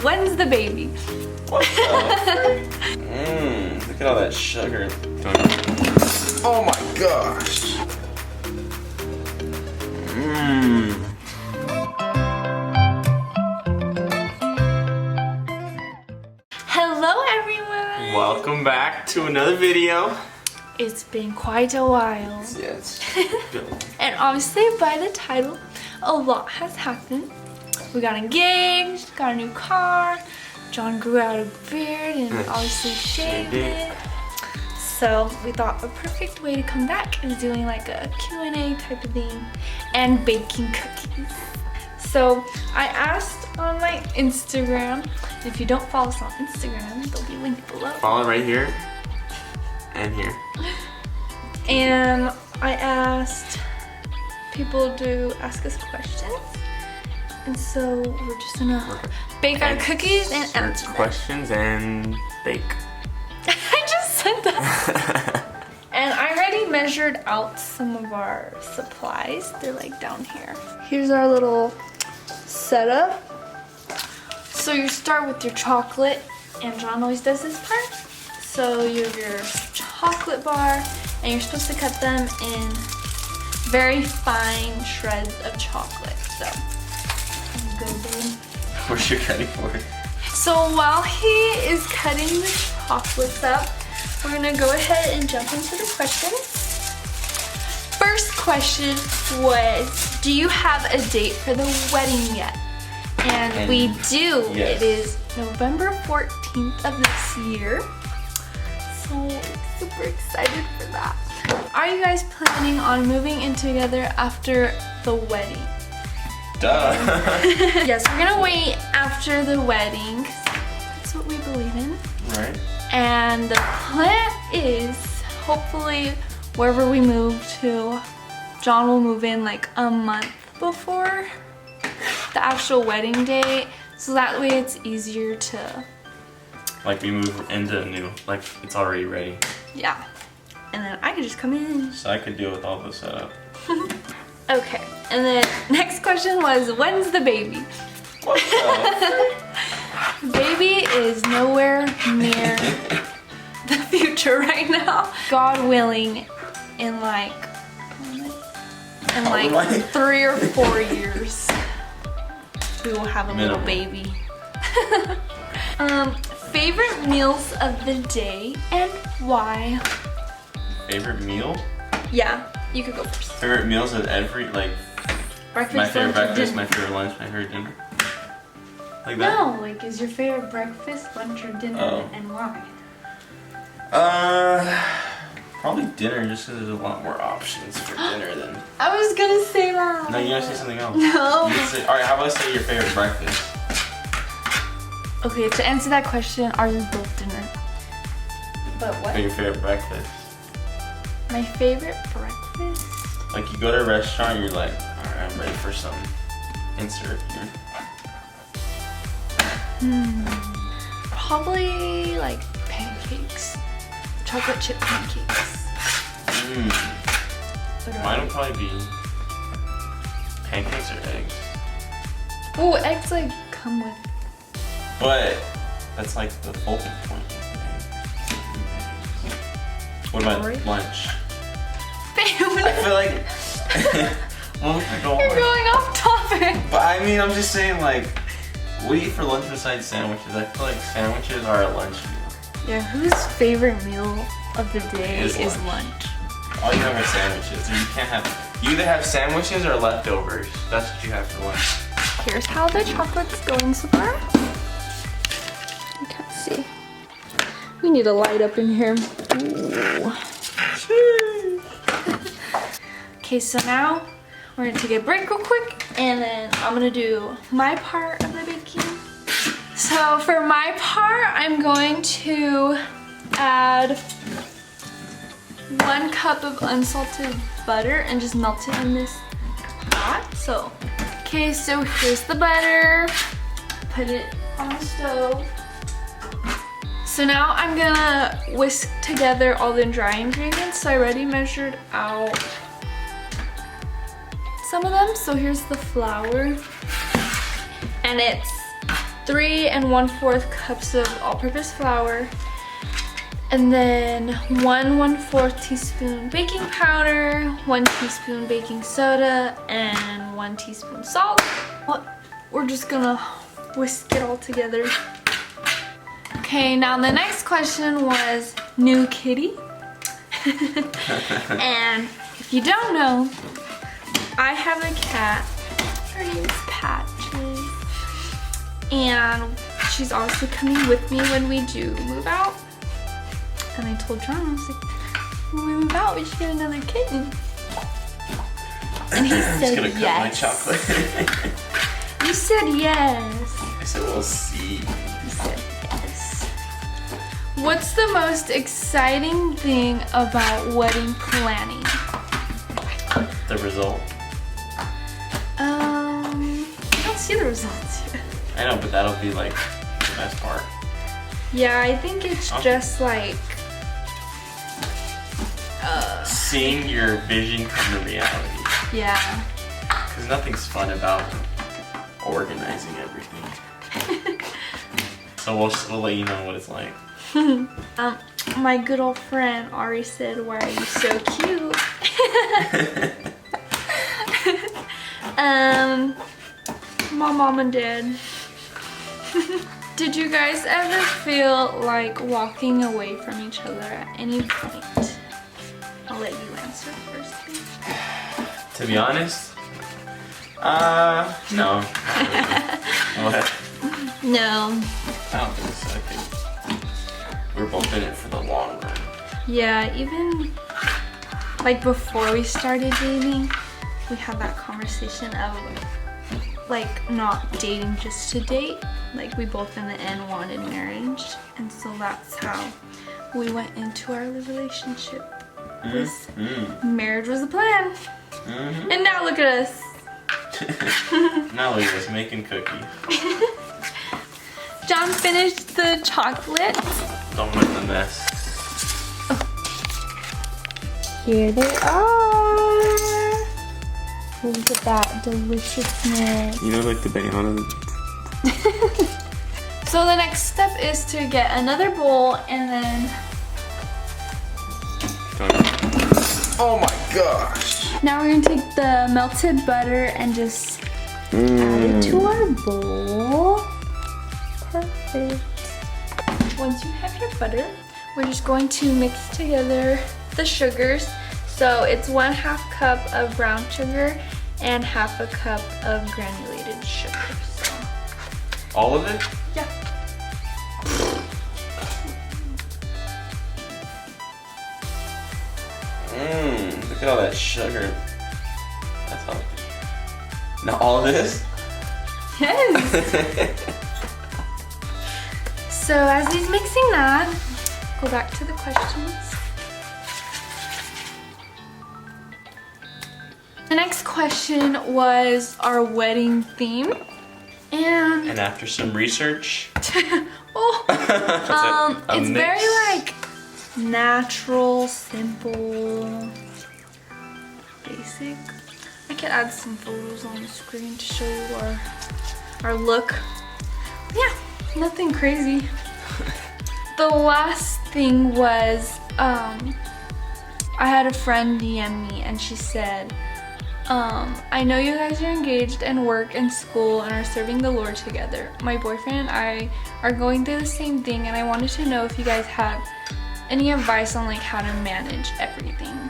when's the baby? What the frick? Look at all that sugar. Oh my gosh. Hello everyone! Welcome back to another video. It's been quite a while. Yes. And obviously by the title, a lot has happened. We got engaged, got a new car, John grew out a beard and obviously shaved it. So we thought a perfect way to come back is doing like a Q&A type of thing and baking cookies. So I asked on my Instagram, if you don't follow us on Instagram, they'll be linked below. Follow right here and here. And I asked people to ask us questions. And so we're just gonna bake our cookies and answer questions and bake. I just said that. And I already measured out some of our supplies. They're like down here. Here's our little setup. So you start with your chocolate, and John always does this part. So you have your chocolate bar, and you're supposed to cut them in very fine shreds of chocolate. So go, babe. What's your cutting board? So while he is cutting the chocolates up, we're gonna go ahead and jump into the questions. First question was, do you have a date for the wedding yet? And we do. Yes. It is November 14th of this year. So we're super excited for that. Are you guys planning on moving in together after the wedding? Duh. Yes, we're gonna wait after the wedding, 'cause that's what we believe in. Right. And the plan is, hopefully, wherever we move to, John will move in like a month before the actual wedding date, so that way it's easier to... Like we move into a new, like it's already ready. Yeah. And then I could just come in. So I could deal with all the setup. Okay, and then next question was, when's the baby? What the? Baby is nowhere near the future right now. God willing, in like 3 or 4 years, we will have a little baby. Favorite meals of the day and why? Favorite meal? Yeah, you could go first. Favorite meals of every, like, Breakfast, my favorite lunch, breakfast, dinner. my favorite lunch, my favorite dinner. Like that? No, like, is your favorite breakfast, lunch, or dinner, and why? Probably dinner, just because there's a lot more options for dinner than... I was gonna say that. No, you gotta say something else. No. Alright, how about I say your favorite breakfast? Okay, to answer that question, ours is both dinner. But what? Your favorite breakfast? My favorite breakfast? Like you go to a restaurant, you're like, alright, I'm ready for some insert here. Probably like pancakes. Chocolate chip pancakes. Mine would probably be pancakes or eggs. Oh, eggs like come with. But that's like the focal point. What about lunch? I feel like well, You're going off topic. But I mean, I'm just saying, like, what do you eat for lunch besides sandwiches? I feel like sandwiches are a lunch meal. Yeah, whose favorite meal of the day is lunch? All you have are sandwiches. You can't have. You either have sandwiches or leftovers. That's what you have for lunch. Here's how the chocolate's going so far. You can't see. We need a light up in here. Ooh. Okay, so now we're gonna take a break real quick, and then I'm gonna do my part of the baking. So for my part, I'm going to add 1 cup of unsalted butter and just melt it in this pot. So, okay, so here's the butter. Put it on the stove. So now I'm gonna whisk together all the dry ingredients. So I already measured out some of them. So here's the flour, and it's 3 1/4 cups of all-purpose flour, and then 1 1/4 teaspoon baking powder, 1 teaspoon baking soda, and 1 teaspoon salt. We're just gonna whisk it all together. Okay, now the next question was new kitty. And if you don't know, I have a cat. Her name is Patches. And she's also coming with me when we do move out. And I told John, I was like, when we move out, we should get another kitten. And he said gonna cut yes. my chocolate. You said yes. I said we'll see. He said yes. What's the most exciting thing about wedding planning? The result. I don't see the results yet. I know, but that'll be like the best part. Yeah, I think it's just like seeing your vision come to reality. yeah. Because nothing's fun about organizing everything. So we'll let you know what it's like. My good old friend Ari said, "Why are you so cute?" My mom and dad. Did you guys ever feel like walking away from each other at any point? I'll let you answer first, please. To be honest, no. What? No. I don't think so. I think we're both in it for the long run. Yeah, even like before we started dating, we had that conversation of like not dating just to date. Like we both in the end wanted marriage, and so that's how we went into our relationship. Marriage was the plan. And now look at us. Now look at us making cookies. John finished the chocolate. Don't make a mess. Here they are. Look at that deliciousness. You know, like the banana. So the next step is to get another bowl and then... Oh my gosh! Now we're gonna take the melted butter and just add it to our bowl. Perfect. Once you have your butter, we're just going to mix together the sugars. So it's 1/2 cup of brown sugar and 1/2 cup of granulated sugar. So. All of it? Yeah. Look at all that sugar. That's healthy. Now all this? Yes. So as he's mixing that, go back to the questions. The next question was our wedding theme. And after some research, it's mix. very like natural, simple, basic. I could add some photos on the screen to show you our look. Yeah, nothing crazy. The last thing was I had a friend DM me and she said, I know you guys are engaged and work and school and are serving the Lord together. My boyfriend and I are going through the same thing, and I wanted to know if you guys have any advice on like how to manage everything.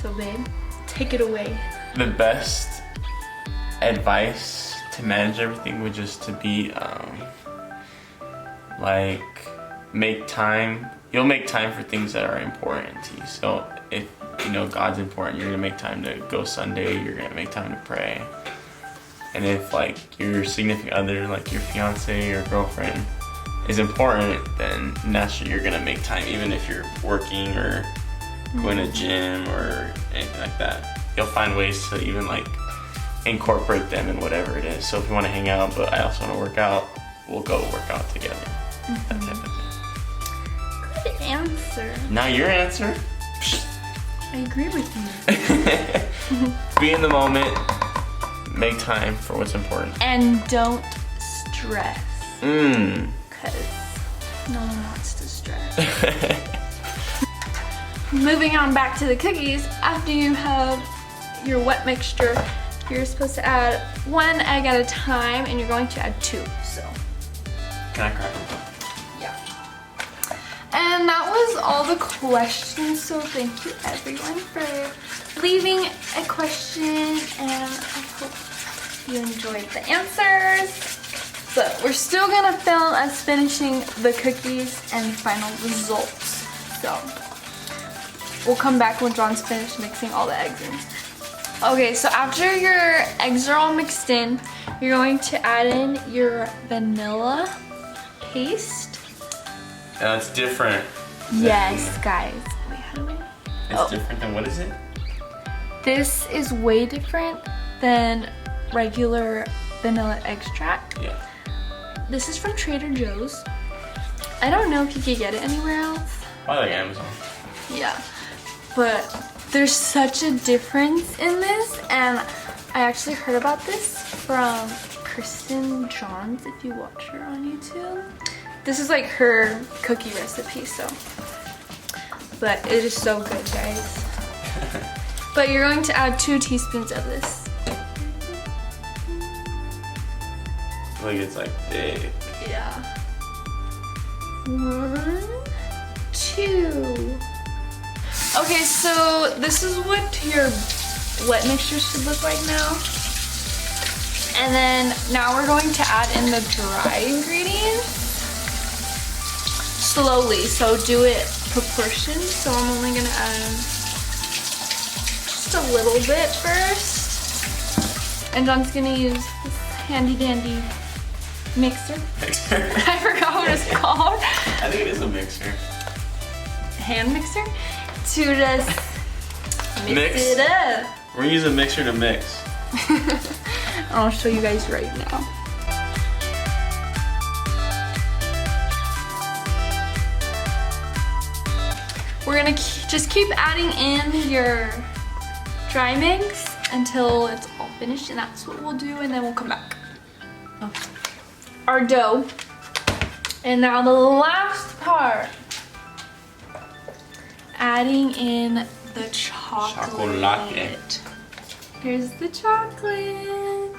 So babe, take it away. The best advice to manage everything would just to be like make time. You'll make time for things that are important to you. So if you know God's important, you're gonna make time to go Sunday, you're gonna make time to pray. And if like your significant other, like your fiance or girlfriend is important, then naturally you're gonna make time, even if you're working or going to gym or anything like that. You'll find ways to even like incorporate them in whatever it is. So if you wanna hang out, but I also wanna work out, we'll go work out together. That type of thing. Good answer. Now your answer. I agree with you. Be in the moment, make time for what's important. And don't stress. stress. Because no one wants to stress. Moving on back to the cookies, after you have your wet mixture, you're supposed to add 1 egg at a time, and you're going to add 2, so. Can I crack them? Yeah. And that was all the questions, so thank you everyone for leaving a question, and I hope you enjoyed the answers. But we're still gonna film us finishing the cookies and final results. So we'll come back when John's finished mixing all the eggs in. Okay, so after your eggs are all mixed in, you're going to add in your vanilla paste. It's different. Yes, guys. Wait, how do I? It's different than, what is it? This is way different than regular vanilla extract. Yeah. This is from Trader Joe's. I don't know if you could get it anywhere else. Probably like Amazon. Yeah, but there's such a difference in this, and I actually heard about this from KRISTIN Johns, if you watch her on YouTube. This is like her cookie recipe, so. But it is so good, guys. But you're going to add 2 teaspoons of this. Look, it's like thick. Yeah. 1, 2. Okay, so this is what your wet mixture should look like now. And then now we're going to add in the dry ingredients slowly. So do it proportion. So I'm only gonna add just a little bit first. And John's gonna use this handy dandy mixer. I forgot what it's called. I think it is a mixer. Hand mixer to just mix it up. We're using a mixer to mix. I'll show you guys right now. We're gonna just keep adding in your dry mix until it's all finished, and that's what we'll do, and then we'll come back. Okay. Our dough. And now the last part. Adding in the chocolate. Chocolate. Here's the chocolate.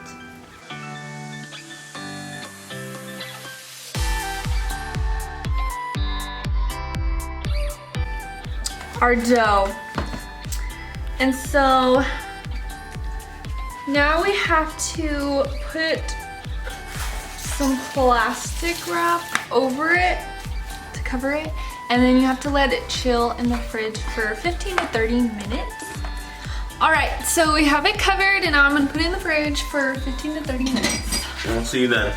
Our dough. And so now we have to put some plastic wrap over it to cover it, and then you have to let it chill in the fridge for 15 to 30 minutes. All right, so we have it covered, and now I'm gonna put it in the fridge for 15 to 30 minutes. We'll see you then.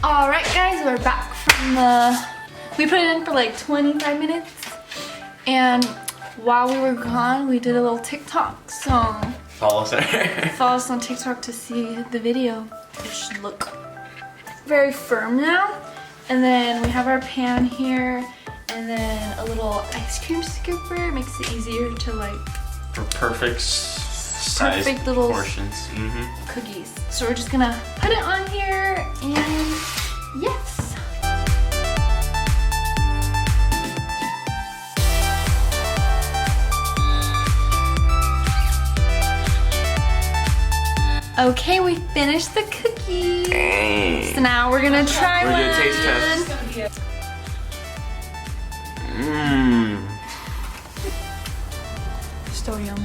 All right, guys, we're back from we put it in for like 25 minutes, and while we were gone, we did a little TikTok, so Follow us there. follow us on TikTok to see the video. It should look very firm now. And then we have our pan here, and then a little ice cream scooper. It makes it easier to like For perfect size little portions. cookies. So we're just gonna put it on here, and yes. Okay, we finished the cookies. So now we're gonna try We're one. gonna taste test. So yum.